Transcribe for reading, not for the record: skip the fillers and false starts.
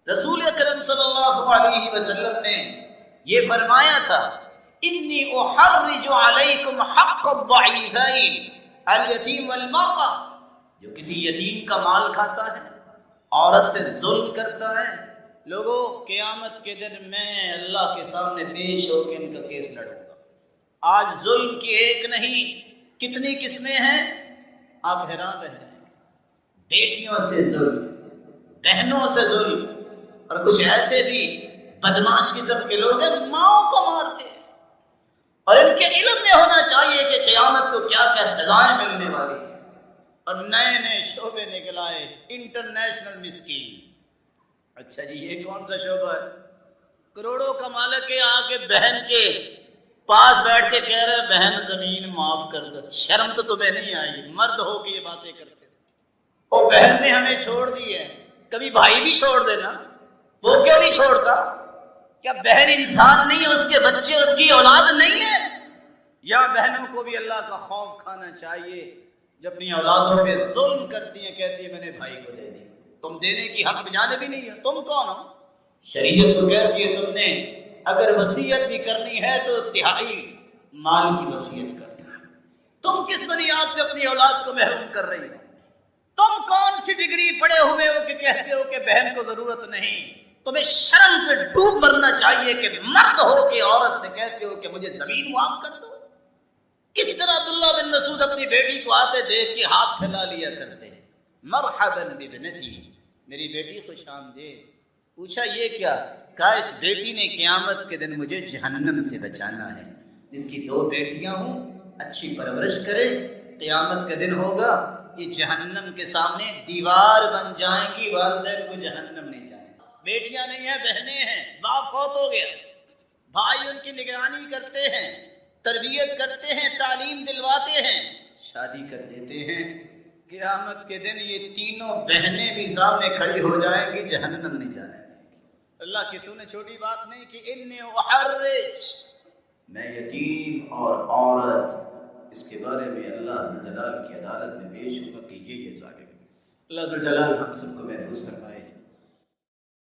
رسول اکرم صلی اللہ علیہ وسلم نے یہ فرمایا تھا، انی احرج علیکم حق الضعیفین الیتیم والمرأة، جو کسی یتیم کا مال کھاتا ہے، عورت سے ظلم کرتا ہے، لوگوں قیامت کے دن میں اللہ کے سامنے پیش ہو کے ان کا کیس لڑوں گا۔ آج ظلم کی ایک نہیں کتنی قسمیں ہیں، آپ حیران رہ جائیں گے۔ بیٹیوں سے ظلم، بہنوں سے ظلم، اور کچھ ایسے بھی بدماش قسم کے لوگ ہیں ماؤں کو مارتے ہیں، اور ان کے علم میں ہونا چاہیے کہ قیامت کو کیا کیا سزائیں ملنے والی ہیں۔ اور نئے نئے شعبے نکل آئے، انٹرنیشنل مسکین۔ اچھا جی، یہ کون سا شعبہ ہے؟ کروڑوں کا مالک ہے، آ کے بہن کے پاس بیٹھ کے کہہ رہے بہن زمین معاف کر دو۔ شرم تو تمہیں نہیں آئی؟ مرد ہو کے یہ باتیں کرتے ہو۔ اور بہن نے ہمیں چھوڑ دی ہے، کبھی بھائی بھی چھوڑ دینا، وہ کیوں نہیں چھوڑتا؟ کیا بہن انسان نہیں ہے؟ اس کے بچے اس کی اولاد نہیں ہے؟ یا بہنوں کو بھی اللہ کا خوف کھانا چاہیے، جب اپنی اولادوں پہ ظلم کرتی ہیں، کہتی ہیں میں نے بھائی کو دے دی، تم دینے کی حق بجانے بھی نہیں ہے، تم کون ہو؟ شریعت تو کہتی ہے تم نے اگر وصیت بھی کرنی ہے تو تہائی مال کی وصیت کرنا۔ تم کس بنیاد پہ اپنی اولاد کو محروم کر رہی ہو؟ تم کون سی ڈگری پڑے ہوئے ہو کہ کہتے ہو کہ بہن کو ضرورت نہیں؟ تمہیں شرم پہ ڈوب مرنا چاہیے کہ مرد ہو کے عورت سے کہتے ہو کہ مجھے زمین معاف کر دو۔ کس طرح عبداللہ بن مسعود اپنی بیٹی کو آتے دیکھ کے ہاتھ پھیلا لیا کرتے ہیں، مرحبا بابنتی، میری بیٹی خوش آمدید۔ پوچھا یہ کیا؟ کہا اس بیٹی نے قیامت کے دن مجھے جہنم سے بچانا ہے، جس کی 2 بیٹیاں ہوں اچھی پرورش کرے، قیامت کا دن ہوگا یہ جہنم کے سامنے دیوار بن جائیں گی، والدین کو جہنم نہیں جائیں گے۔ بیٹیاں نہیں ہیں، بہنیں ہیں، باپ فوت ہو گیا، بھائی ان کی نگرانی کرتے ہیں، تربیت کرتے ہیں، تعلیم دلواتے ہیں، شادی کر دیتے ہیں، قیامت کے دن یہ تینوں بہنیں بھی سامنے کھڑی ہو جائیں گی، جہنم نہیں جانے دیں گی۔ اللہ کی سنے چھوٹی بات نہیں کہ انی احرج، میں یتیم اور عورت، اس کے بارے میں اللہ جلال کی عدالت میں پیش ہوگا کہ یہ ظالم۔ اللہ جلال ہم سب کو محفوظ فرمائے۔